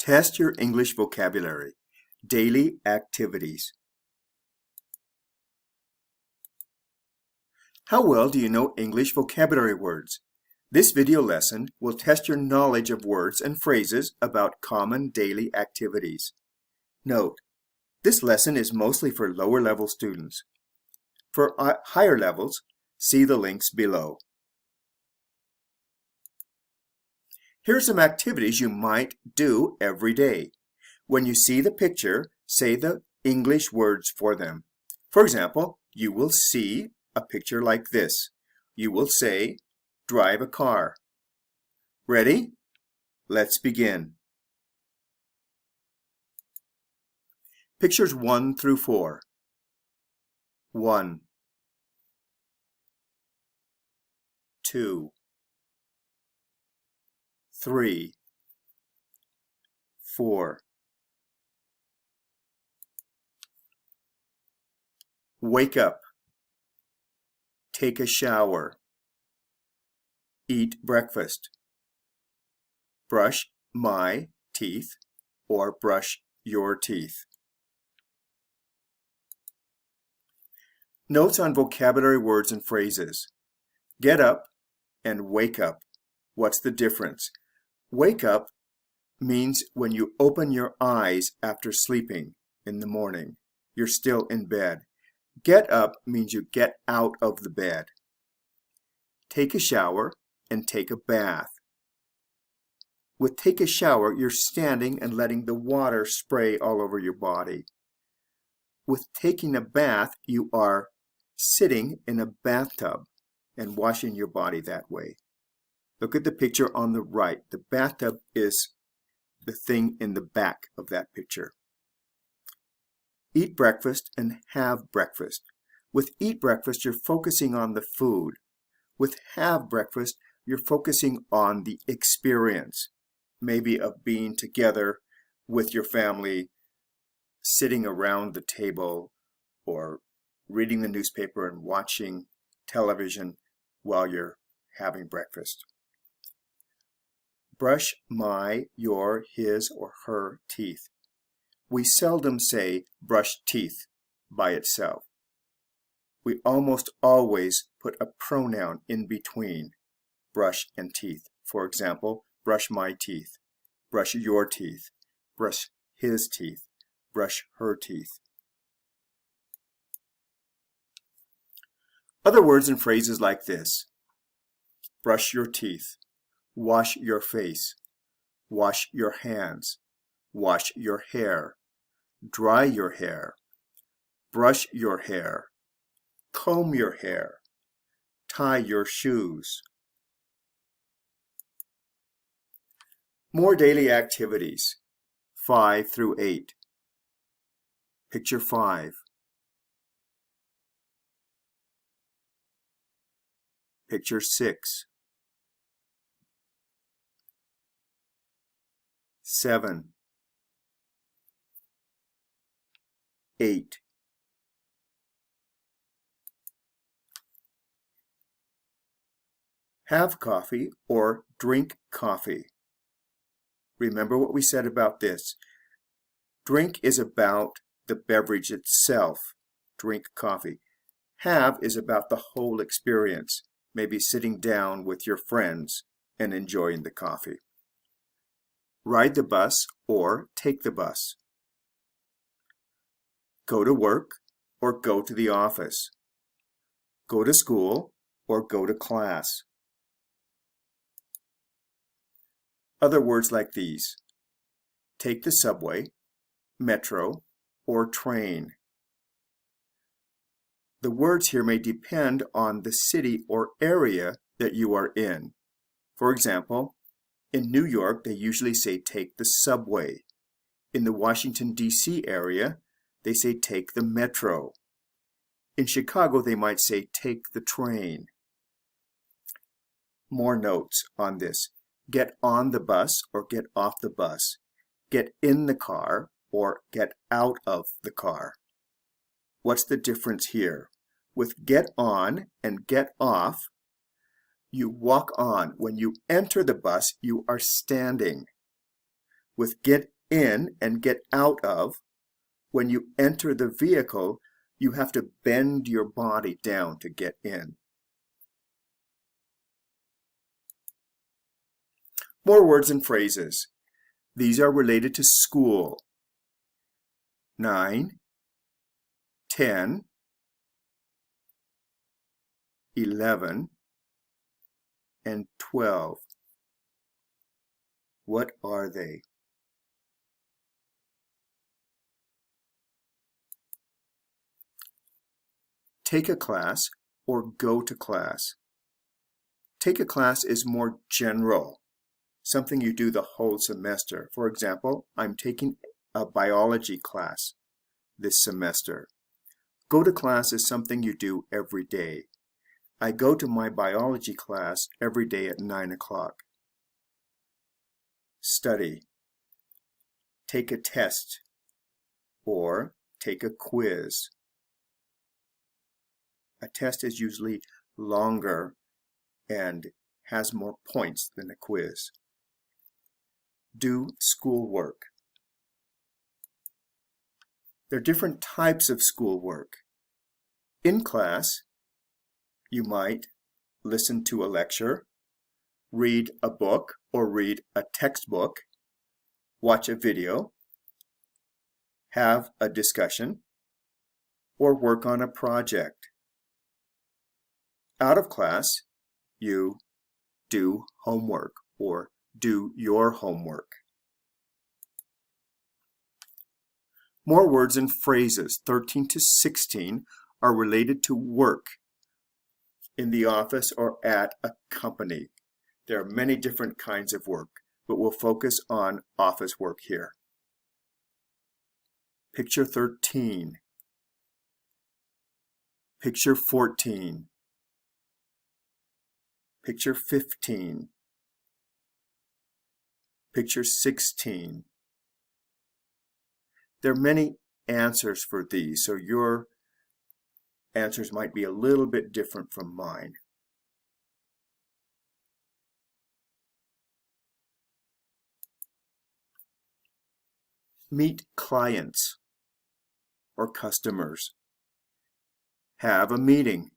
Test your English vocabulary. Daily activities. How well do you know English vocabulary words? This video lesson will test your knowledge of words and phrases about common daily activities. Note, this lesson is mostly for lower level students. For higher levels, see the links below. Here are some activities you might do every day. When you see the picture, say the English words for them. For example, you will see a picture like this. You will say, drive a car. Ready? Let's begin. Pictures 1 through 4. 1, 2, 3, 4. Wake up. Take a shower. Eat breakfast. Brush my teeth or brush your teeth. Notes on vocabulary words and phrases. Get up and wake up. What's the difference? Wake up means when you open your eyes after sleeping in the morning. You're still in bed. Get up means you get out of the bed. Take a shower and take a bath. With take a shower, you're standing and letting the water spray all over your body. With taking a bath, you are sitting in a bathtub and washing your body that way. Look at the picture on the right. The bathtub is the thing in the back of that picture. Eat breakfast and have breakfast. With eat breakfast, you're focusing on the food. With have breakfast, you're focusing on the experience, maybe of being together with your family, sitting around the table, or reading the newspaper and watching television while you're having breakfast. Brush my, your, his, or her teeth. We seldom say brush teeth by itself. We almost always put a pronoun in between brush and teeth. For example, brush my teeth, brush your teeth, brush his teeth, brush her teeth. Other words and phrases like this. Brush your teeth. Wash your face. Wash your hands. Wash your hair. Dry your hair. Brush your hair. Comb your hair. Tie your shoes. More daily activities. 5 through 8. Picture 5. Picture 6. 7. 8. Have coffee or drink coffee. Remember what we said about this. Drink is about the beverage itself. Drink coffee. Have is about the whole experience. Maybe sitting down with your friends and enjoying the coffee. Ride the bus or take the bus. Go to work or go to the office. Go to school or go to class. Other words like these. Take the subway, metro, or train. The words here may depend on the city or area that you are in. For example, in New York, they usually say take the subway. In the Washington, D.C. area, they say take the metro. In Chicago, they might say take the train. More notes on this. Get on the bus or get off the bus. Get in the car or get out of the car. What's the difference here? With get on and get off, you walk on. When you enter the bus, you are standing. With get in and get out of, when you enter the vehicle, you have to bend your body down to get in. More words and phrases. These are related to school. 9, 10, 11, and 12. What are they? Take a class or go to class. Take a class is more general, something you do the whole semester. For example, I'm taking a biology class this semester. Go to class is something you do every day. I go to my biology class every day at 9 o'clock. Study. Take a test or take a quiz. A test is usually longer and has more points than a quiz. Do schoolwork. There are different types of schoolwork. In class, you might listen to a lecture, read a book or read a textbook, watch a video, have a discussion, or work on a project. Out of class, you do homework or do your homework. More words and phrases, 13 to 16, are related to work in the office or at a company. There are many different kinds of work, but we'll focus on office work here. Picture 13. Picture 14. Picture 15. Picture 16. There are many answers for these, so your answers might be a little bit different from mine. Meet clients or customers. Have a meeting.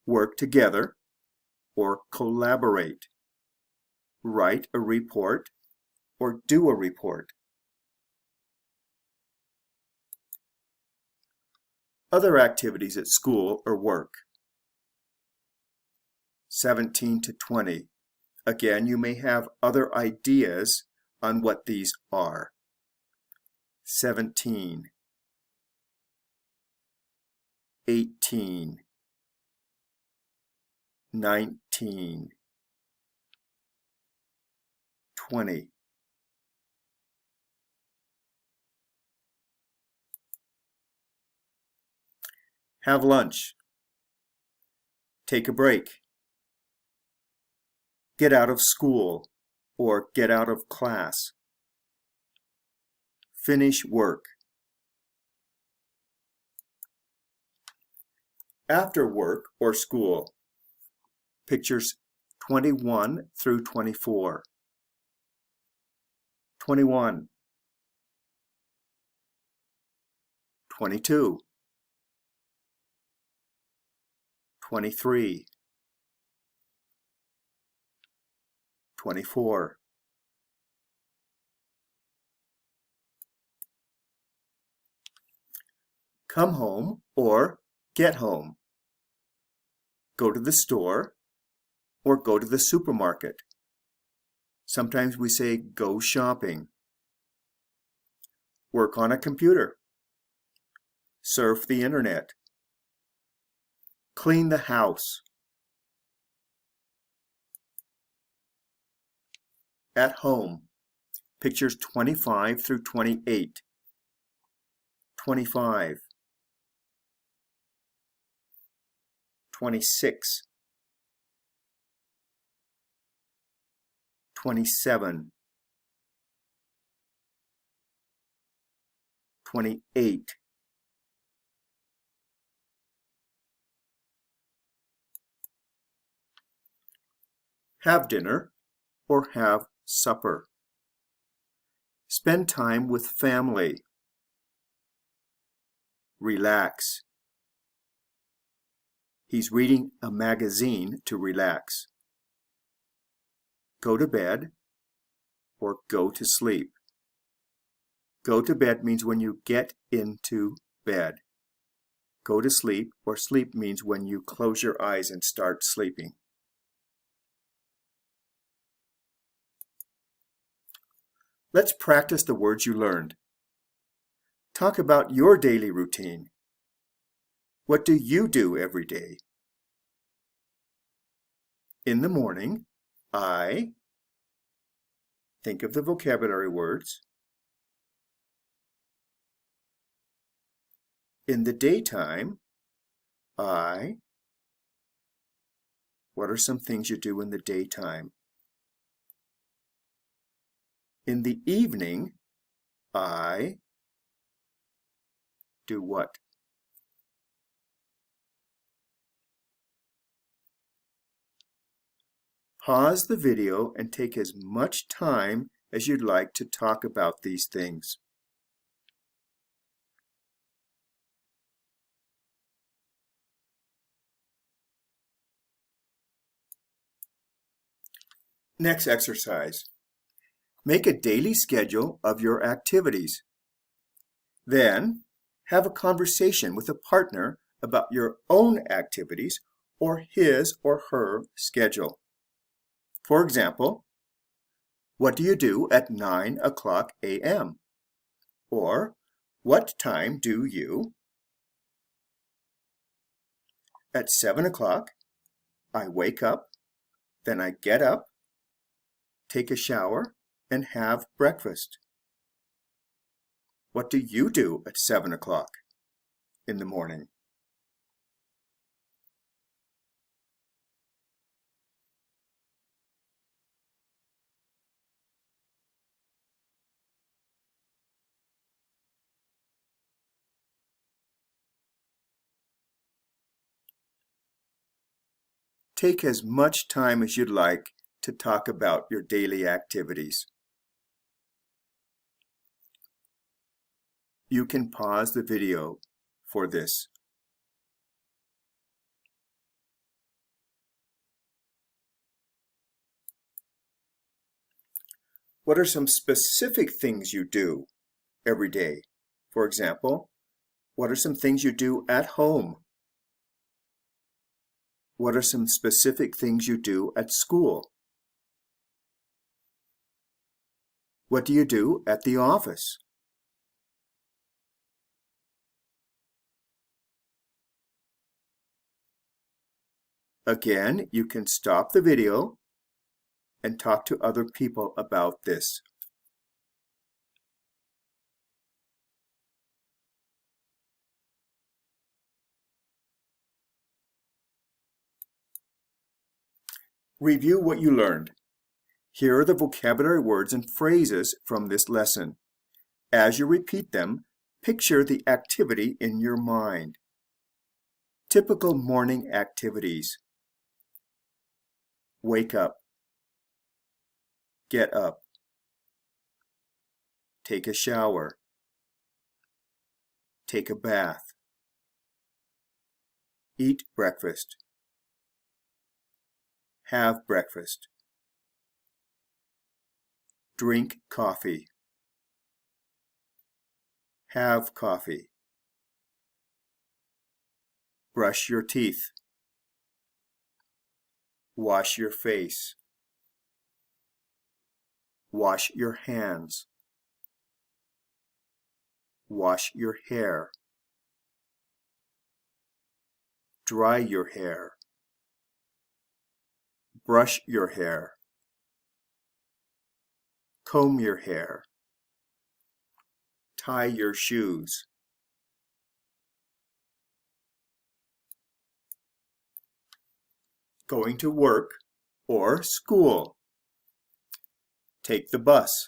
Work together or collaborate. Write a report or do a report. Other activities at school or work. 17 to 20. Again, you may have other ideas on what these are. 17, 18, 19, 20. Have lunch. Take a break. Get out of school or get out of class. Finish work. After work or school. Pictures 21 through 24. 21. 22. 23. 24. Come home or get home. Go to the store or go to the supermarket. Sometimes we say go shopping. Work on a computer. Surf the internet. Clean the house. At home. Pictures 25 through 28. 25. 26. 27. 28. Have dinner or have supper. Spend time with family. Relax. He's reading a magazine to relax. Go to bed or go to sleep. Go to bed means when you get into bed. Go to sleep or sleep means when you close your eyes and start sleeping. Let's practice the words you learned. Talk about your daily routine. What do you do every day? In the morning, I think of the vocabulary words. In the daytime, I. What are some things you do in the daytime? In the evening, I do what? Pause the video and take as much time as you'd like to talk about these things. Next exercise. Make a daily schedule of your activities. Then, have a conversation with a partner about your own activities or his or her schedule. For example, what do you do at 9 o'clock a.m.? Or, what time do you? At 7 o'clock, I wake up, then I get up, take a shower, and have breakfast. What do you do at 7 o'clock in the morning? Take as much time as you'd like to talk about your daily activities. You can pause the video for this. What are some specific things you do every day? For example, what are some things you do at home? What are some specific things you do at school? What do you do at the office? Again, you can stop the video and talk to other people about this. Review what you learned. Here are the vocabulary words and phrases from this lesson. As you repeat them, picture the activity in your mind. Typical morning activities. Wake up. Get up. Take a shower. Take a bath. Eat breakfast. Have breakfast. Drink coffee. Have coffee. Brush your teeth. Wash your face. Wash your hands. Wash your hair. Dry your hair. Brush your hair. Comb your hair. Tie your shoes. Going to work or school. Take the bus.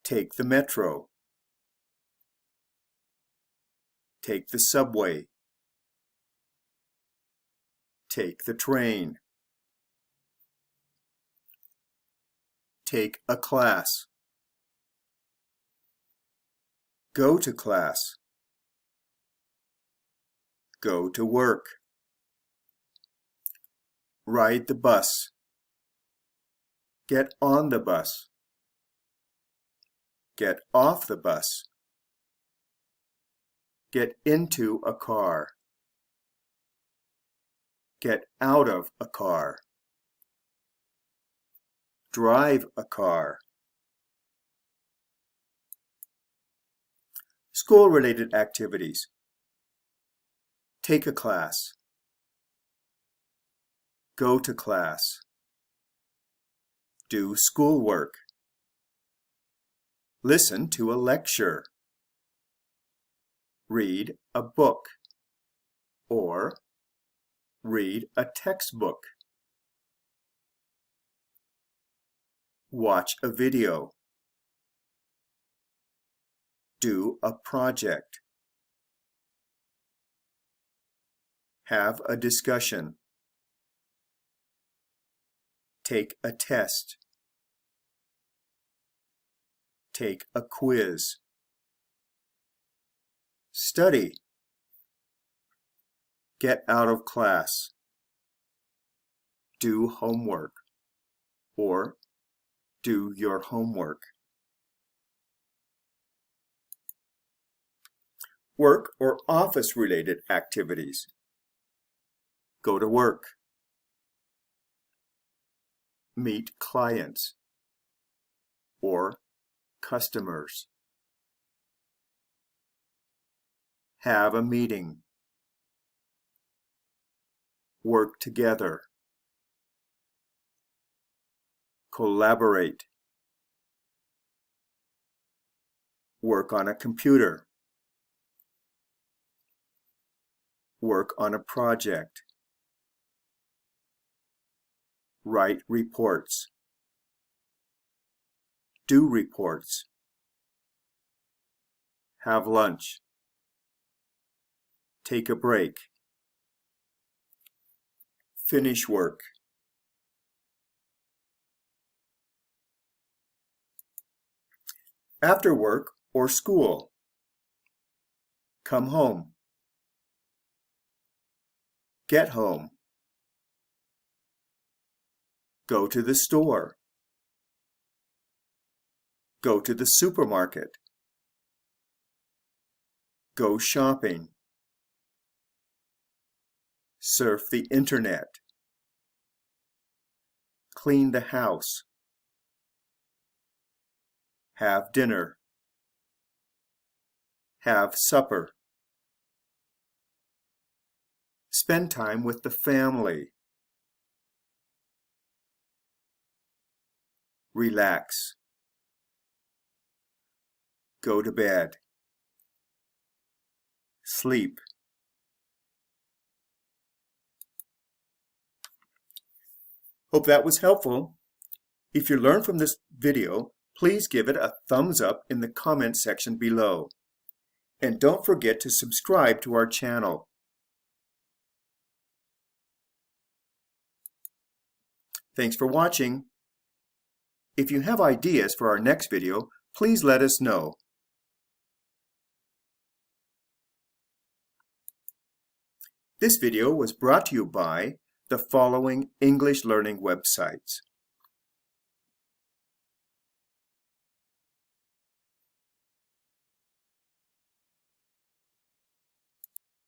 Take the metro. Take the subway. Take the train. Take a class. Go to class. Go to work. Ride the bus. Get on the bus. Get off the bus. Get into a car. Get out of a car. Drive a car. School-related activities. Take a class. Go to class. Do schoolwork. Listen to a lecture. Read a book. Or read a textbook. Watch a video. Do a project. Have a discussion. Take a test. Take a quiz. Study. Get out of class. Do homework. Or do your homework. Work or office-related activities. Go to work. Meet clients or customers. Have a meeting. Work together. Collaborate. Work on a computer. Work on a project. Write reports. Do reports. Have lunch. Take a break. Finish work. After work or school. Come home. Get home. Go to the store. Go to the supermarket. Go shopping. Surf the internet. Clean the house. Have dinner. Have supper. Spend time with the family. Relax. Go to bed. Sleep. Hope that was helpful. If you learned from this video, please give it a thumbs up in the comment section below. And don't forget to subscribe to our channel. Thanks for watching. If you have ideas for our next video, please let us know. This video was brought to you by the following English learning websites: